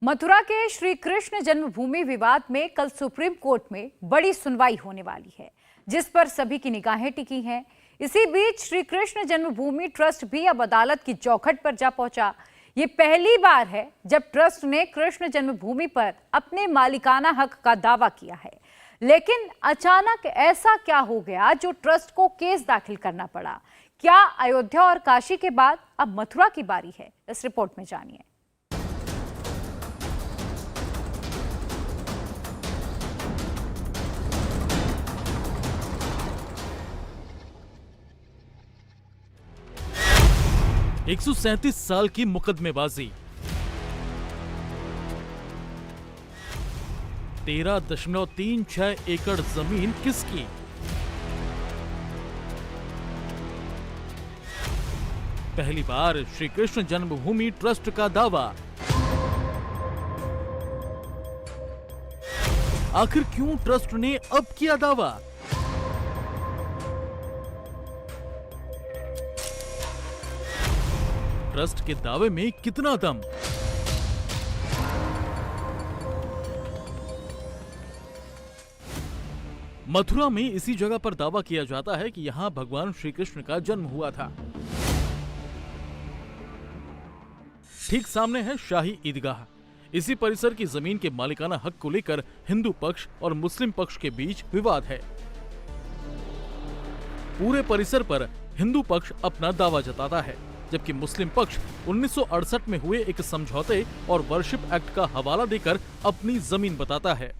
मथुरा के श्री कृष्ण जन्मभूमि विवाद में कल सुप्रीम कोर्ट में बड़ी सुनवाई होने वाली है, जिस पर सभी की निगाहें टिकी हैं। इसी बीच श्री कृष्ण जन्मभूमि ट्रस्ट भी अब अदालत की चौखट पर जा पहुंचा। ये पहली बार है जब ट्रस्ट ने कृष्ण जन्मभूमि पर अपने मालिकाना हक का दावा किया है। लेकिन अचानक ऐसा क्या हो गया जो ट्रस्ट को केस दाखिल करना पड़ा? क्या अयोध्या और काशी के बाद अब मथुरा की बारी है? इस रिपोर्ट में जानिए। एक 137 साल की मुकदमेबाजी, 13.36 एकड़ जमीन किसकी? पहली बार श्री कृष्ण जन्मभूमि ट्रस्ट का दावा। आखिर क्यों ट्रस्ट ने अब किया दावा? ट्रस्ट के दावे में कितना दम? मथुरा में इसी जगह पर दावा किया जाता है कि यहां भगवान श्री कृष्ण का जन्म हुआ था। ठीक सामने है शाही ईदगाह। इसी परिसर की जमीन के मालिकाना हक को लेकर हिंदू पक्ष और मुस्लिम पक्ष के बीच विवाद है। पूरे परिसर पर हिंदू पक्ष अपना दावा जताता है, जबकि मुस्लिम पक्ष 1968 में हुए एक समझौते और वर्शिप एक्ट का हवाला देकर अपनी जमीन बताता है।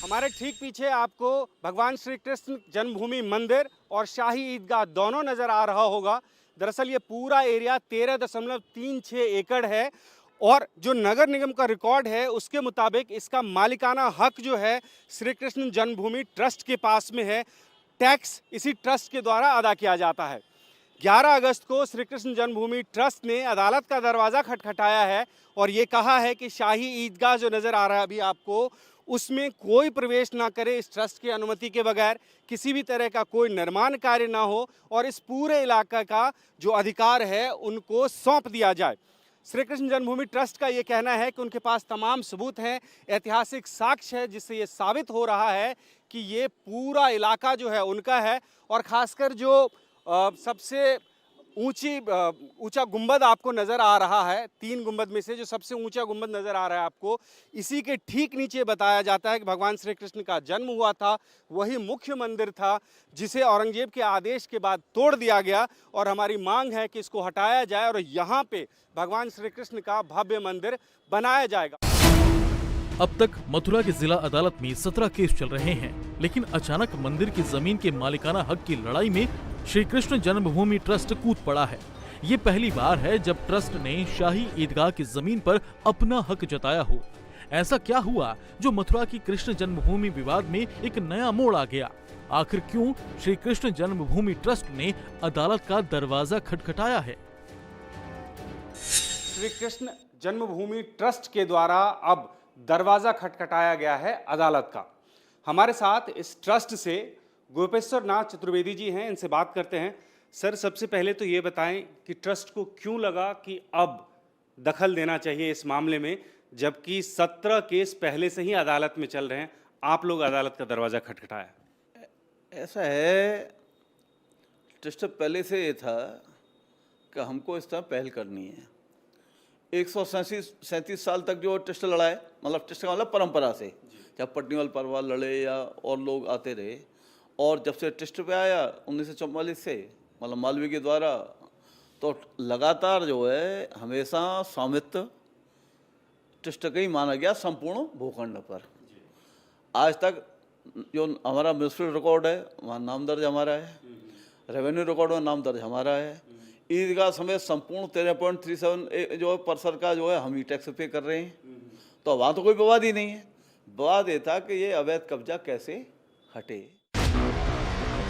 हमारे ठीक पीछे आपको भगवान श्री कृष्ण जन्मभूमि मंदिर और शाही ईदगाह दोनों नजर आ रहा होगा। दरअसल ये पूरा एरिया 13.36 एकड़ है और जो नगर निगम का रिकॉर्ड है उसके मुताबिक इसका मालिकाना हक जो है श्री कृष्ण जन्मभूमि ट्रस्ट के पास में है। टैक्स इसी ट्रस्ट के द्वारा अदा किया जाता है। 11 अगस्त को श्री कृष्ण जन्मभूमि ट्रस्ट ने अदालत का दरवाज़ा खटखटाया है और ये कहा है कि शाही ईदगाह जो नज़र आ रहा है अभी आपको, उसमें कोई प्रवेश ना करे इस ट्रस्ट की अनुमति के बगैर, किसी भी तरह का कोई निर्माण कार्य ना हो और इस पूरे इलाके का जो अधिकार है उनको सौंप दिया जाए। श्री कृष्ण जन्मभूमि ट्रस्ट का ये कहना है कि उनके पास तमाम सबूत हैं, ऐतिहासिक साक्ष्य है जिससे ये साबित हो रहा है कि ये पूरा इलाका जो है उनका है। और ख़ासकर जो सबसे ऊंचा गुंबद आपको नज़र आ रहा है, 3 गुंबद में से जो सबसे ऊंचा गुंबद नज़र आ रहा है आपको, इसी के ठीक नीचे बताया जाता है कि भगवान श्री कृष्ण का जन्म हुआ था। वही मुख्य मंदिर था जिसे औरंगजेब के आदेश के बाद तोड़ दिया गया और हमारी मांग है कि इसको हटाया जाए और यहाँ पे भगवान श्री कृष्ण का भव्य मंदिर बनाया जाएगा। अब तक मथुरा की जिला अदालत में 17 केस चल रहे हैं, लेकिन अचानक मंदिर की जमीन के मालिकाना हक की लड़ाई में श्री कृष्ण जन्मभूमि ट्रस्ट कूद पड़ा है। ये पहली बार है जब ट्रस्ट ने शाही ईदगाह की जमीन पर अपना हक जताया हो। ऐसा क्या हुआ जो मथुरा की कृष्ण जन्मभूमि विवाद में एक नया मोड़ आ गया? आखिर क्यों श्री कृष्ण जन्मभूमि ट्रस्ट ने अदालत का दरवाजा खटखटाया है? श्री कृष्ण जन्मभूमि ट्रस्ट के द्वारा अब दरवाजा खटखटाया गया है अदालत का। हमारे साथ इस ट्रस्ट से गोपेश्वर नाथ चतुर्वेदी जी हैं, इनसे बात करते हैं। सर, सबसे पहले तो ये बताएं कि ट्रस्ट को क्यों लगा कि अब दखल देना चाहिए इस मामले में, जबकि 17 केस पहले से ही अदालत में चल रहे हैं, आप लोग अदालत का दरवाज़ा खटखटाया? ऐसा है, ट्रस्ट पहले से ये था कि हमको इस तरह पहल करनी है। 137 साल तक जो ट्रस्ट लड़ा है, मतलब ट्रस्ट का मतलब परंपरा से, जब पटनीवाल परवार लड़े या और लोग आते रहे, और जब से ट्रस्ट पे आया 1944 से, मतलब मालवीय के द्वारा, तो लगातार जो है हमेशा स्वामित्व ट्रस्ट का ही माना गया संपूर्ण भूखंड पर। आज तक जो हमारा म्यूनिसिपल रिकॉर्ड है वहाँ नाम दर्ज हमारा है, रेवेन्यू रिकॉर्ड में नाम दर्ज हमारा है, ईदगाह समेत संपूर्ण 13.37 जो परिसर का जो है हम ही टैक्स पे कर रहे हैं। तो वहाँ तो कोई विवाद ही नहीं है। विवाद ये था कि ये अवैध कब्जा कैसे हटे।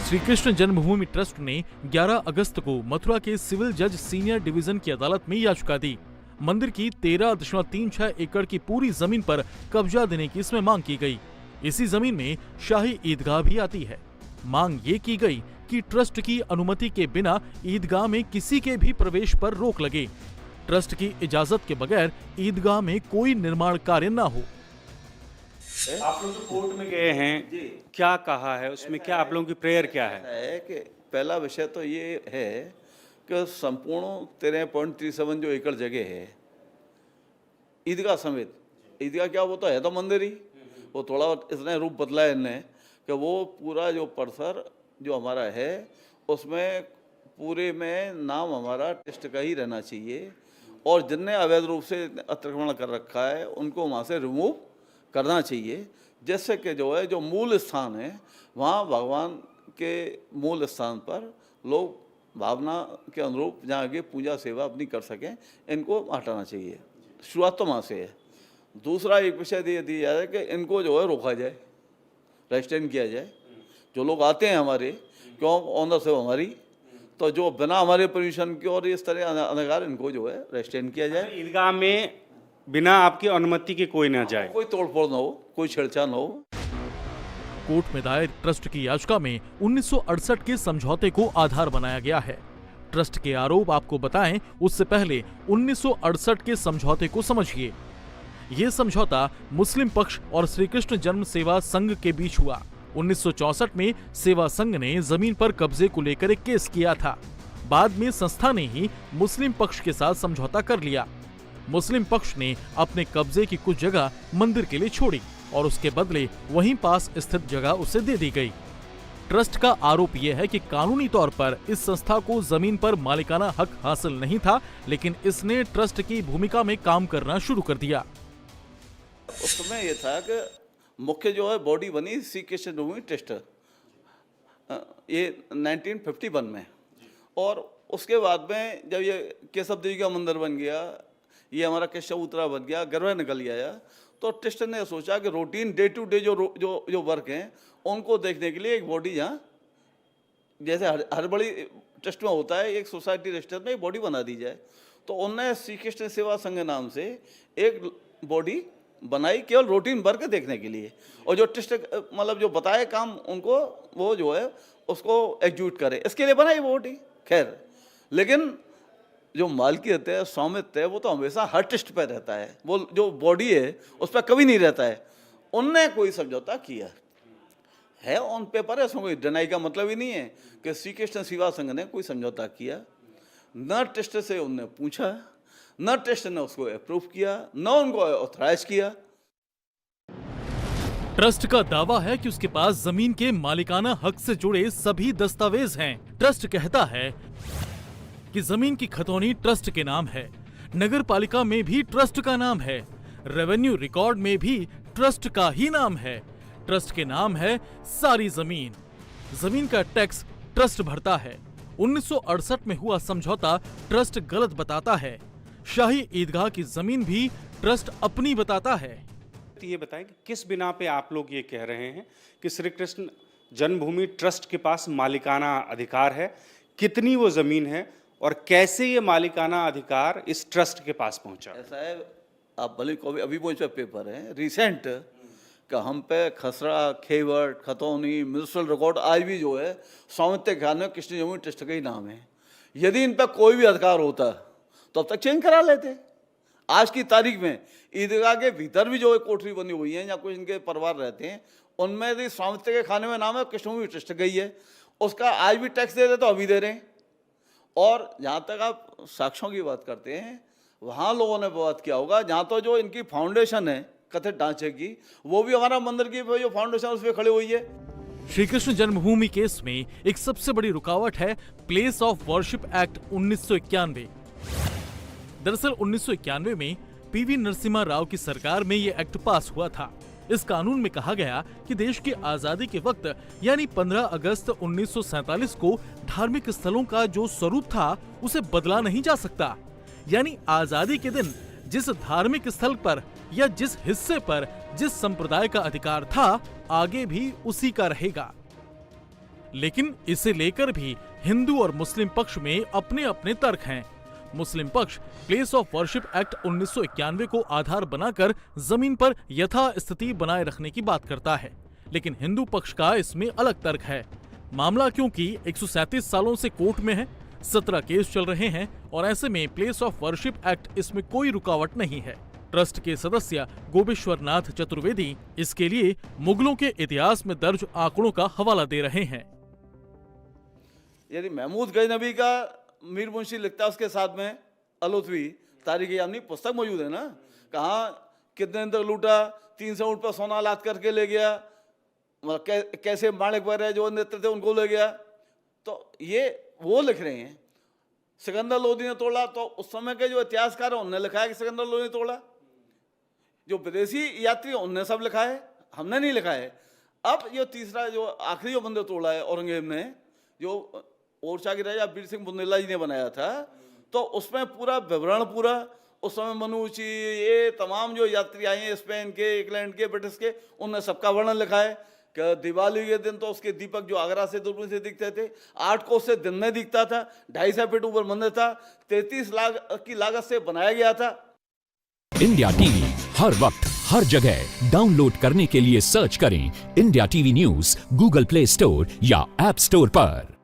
श्री कृष्ण जन्मभूमि ट्रस्ट ने 11 अगस्त को मथुरा के सिविल जज सीनियर डिवीजन की अदालत में याचिका दी। मंदिर की 13.36 एकड़ की पूरी जमीन पर कब्जा देने की इसमें मांग की गई। इसी जमीन में शाही ईदगाह भी आती है। मांग ये की गई कि ट्रस्ट की अनुमति के बिना ईदगाह में किसी के भी प्रवेश पर रोक लगे। ट्रस्ट की इजाजत के बगैर ईदगाह में कोई निर्माण कार्य न हो। आप लोग जो कोर्ट में गए हैं, क्या कहा है उसमें, क्या आप लोगों की प्रेयर क्या है? कि पहला विषय तो ये है कि संपूर्ण 13.37 जो एकड़ जगह है ईदगाह समेत, ईदगाह क्या वो तो है तो मंदिर ही, वो थोड़ा इसने रूप बदला है इनने कि वो पूरा जो परिसर जो हमारा है उसमें पूरे में नाम हमारा ट्रस्ट का ही रहना चाहिए, और जिनने अवैध रूप से अतिक्रमण कर रखा है उनको वहाँ से रिमूव करना चाहिए, जैसे कि जो है जो मूल स्थान है वहाँ भगवान के मूल स्थान पर लोग भावना के अनुरूप जहाँ आगे पूजा सेवा अपनी कर सकें, इनको हटाना चाहिए। शुरुआत तो वहाँ से है। दूसरा एक विषय दिया जा रहा है कि इनको जो है रोका जाए, रेस्ट्रेन किया जाए। जो लोग आते हैं हमारे, क्यों ऑनर से हमारी, तो जो बिना हमारे परमिशन के और इस तरह अनगार इनको जो है रेस्ट्रेन किया जाए। ईदगाह में बिना आपकी अनुमति के कोई ना जाए, कोई तोड़फोड़ ना हो, कोई छेड़छाड़ ना हो। कोर्ट में दायर ट्रस्ट की याचिका में 1968 के समझौते को आधार बनाया गया है। ट्रस्ट के आरोप आपको बताएं उससे पहले 1968 के समझौते को समझिए। ये समझौता मुस्लिम पक्ष और श्री कृष्ण जन्म सेवा संघ के बीच हुआ। 1964 में सेवा संघ ने जमीन पर कब्जे को लेकर एक केस किया था। बाद में संस्था ने ही मुस्लिम पक्ष के साथ समझौता कर लिया। मुस्लिम पक्ष ने अपने कब्जे की कुछ जगह मंदिर के लिए छोड़ी और उसके बदले वहीं पास स्थित जगह उसे दे दी गई। ट्रस्ट का आरोप यह है कि कानूनी तौर पर इस संस्था को जमीन पर मालिकाना हक हासिल नहीं था, लेकिन इसने ट्रस्ट की भूमिका में काम करना शुरू कर दिया। उस समय ये था कि मुख्य जो है बॉडी बनी श्री कृष्ण जन्मभूमि ट्रस्ट, ये 1951 में, और उसके बाद में जब ये केशव देवी का मंदिर बन गया, ये हमारा केशवूतरा बन गया, गर्भ निकल गया, तो ट्रस्ट ने सोचा कि रूटीन डे टू डे जो वर्क हैं उनको देखने के लिए एक बॉडी, जहाँ जैसे हर बड़ी ट्रस्ट में होता है एक सोसाइटी रजिस्टर में एक बॉडी बना दी जाए। तो उन्होंने श्री कृष्ण सेवा संघ नाम से एक बॉडी बनाई केवल रूटीन वर्क देखने के लिए, और जो ट्रस्ट मतलब जो बताए काम उनको वो जो है उसको एग्जीक्यूट करे, इसके लिए बनाई बॉडी। खैर, लेकिन जो मालकियत है, स्वामित्व है, वो तो हमेशा हर ट्रस्ट पर रहता है, वो जो बॉडी है उस पर कभी नहीं रहता है। उनने कोई समझौता किया है ऑन पेपर है, उसमें कोई डिनाई का मतलब ही नहीं है कि श्री कृष्ण सेवा संघ ने कोई समझौता किया। न ट्रस्ट से उनने पूछा, न ट्रस्ट ने उसको अप्रूव किया, न उनको ऑथराइज किया। ट्रस्ट का दावा है कि उसके पास जमीन के मालिकाना हक से जुड़े सभी दस्तावेज हैं। ट्रस्ट कहता है कि जमीन की खतौनी ट्रस्ट के नाम है, नगर पालिका में भी ट्रस्ट का नाम है, रेवेन्यू रिकॉर्ड में भी ट्रस्ट का ही नाम है, ट्रस्ट के नाम है सारी जमीन। जमीन का टैक्स ट्रस्ट भरता है। 1968 में हुआ समझौता ट्रस्ट गलत बताता है। शाही ईदगाह की जमीन भी ट्रस्ट अपनी बताता है। तो ये बताएं कि किस बिना पे आप लोग ये कह रहे हैं कि श्री कृष्ण जन्मभूमि ट्रस्ट के पास मालिकाना अधिकार है, कितनी वो जमीन है और कैसे ये मालिकाना अधिकार इस ट्रस्ट के पास पहुंचा? ऐसा है, आप भले को अभी पहुंचा पेपर है रिसेंट का, हम पे खसरा, खेवट, खतौनी, म्यूनिसिपल रिकॉर्ड आज भी जो है स्वामित्व के ख्याल में कृष्ण जन्मभूमि ट्रस्ट का ही नाम है। यदि इन पर कोई भी अधिकार होता तो अब तक चेंज करा लेते। आज की तारीख में ईदगाह के भीतर भी जो कोठरी बनी हुई है या कुछ इनके परिवार रहते हैं, उनमें यदि स्वामित्व के खाने में नाम है कृष्ण जन्मभूमि ट्रस्ट गई है, उसका आज भी टैक्स दे रहे तो अभी दे रहे हैं। और जहाँ तक आप साक्ष्यों की बात करते हैं, वहाँ लोगों ने बात किया होगा जहाँ तो जो इनकी फाउंडेशन है कथित ढांचे की, वो भी हमारा मंदिर की जो फाउंडेशन उस पर खड़ी हुई है। श्री कृष्ण जन्मभूमि केस में एक सबसे बड़ी रुकावट है प्लेस ऑफ वर्शिप एक्ट 1991। दरअसल 1991 में पीवी नरसिम्हा राव की सरकार में ये एक्ट पास हुआ था। इस कानून में कहा गया कि देश की आजादी के वक्त यानी 15 अगस्त 1947 को धार्मिक स्थलों का जो स्वरूप था उसे बदला नहीं जा सकता। यानी आजादी के दिन जिस धार्मिक स्थल पर या जिस हिस्से पर जिस संप्रदाय का अधिकार था, आगे भी उसी का रहेगा। लेकिन इसे लेकर भी हिंदू और मुस्लिम पक्ष में अपने अपने तर्क हैं। मुस्लिम पक्ष प्लेस ऑफ वर्शिप एक्ट 1991 को आधार बनाकर जमीन पर यथा स्थिति बनाए रखने की बात करता है, लेकिन हिंदू पक्ष का इसमें अलग तर्क है। मामला क्योंकि 137 सालों से कोर्ट में है, 17 केस चल रहे हैं और ऐसे में प्लेस ऑफ वर्शिप एक्ट इसमें कोई रुकावट नहीं है। ट्रस्ट के सदस्य गोपेश्वर नाथ चतुर्वेदी इसके लिए मुगलों के इतिहास में दर्ज आंकड़ों का हवाला दे रहे हैं। यदि महमूद गजनबी का मीर मुंशी लिखता है, उसके साथ में अलुत्वी तारीख यानी पुस्तक मौजूद है ना, कहाँ कितने दिन तक लूटा, 300 ऊँट पर सोना लाद करके ले गया, मतलब कैसे माणिक वगैरह जो नेत्र थे उनको ले गया। तो ये वो लिख रहे हैं। सिकंदर लोदी ने तोड़ा, तो उस समय के जो इतिहासकार हैं उन्होंने लिखा है कि सिकंदर लोदी ने तोड़ा। जो विदेशी यात्री उनने सब लिखा है, हमने नहीं लिखा है। अब जो तीसरा जो आखिरी जो मंदिर तोड़ा है औरंगजेब ने, जो ओरछा के राजा वीर सिंह बुंदेला जी ने बनाया था, तो उसमें पूरा विवरण पूरा उस समय मनुची ये तमाम जो यात्री आए हैं स्पेन के, इंग्लैंड के, ब्रिटिश के, उनने सबका वर्णन लिखा है कि दिवाली के दिन तो उसके दीपक जो आगरा से दूरबीन से दिखते थे, 8 कोस से दिन में दिखता था, 250 फीट ऊपर मंदिर था, 33 लाख की लागत से बनाया गया था। इंडिया टीवी हर वक्त हर जगह डाउनलोड करने के लिए सर्च करें India TV news Google play store या ऐप स्टोर पर।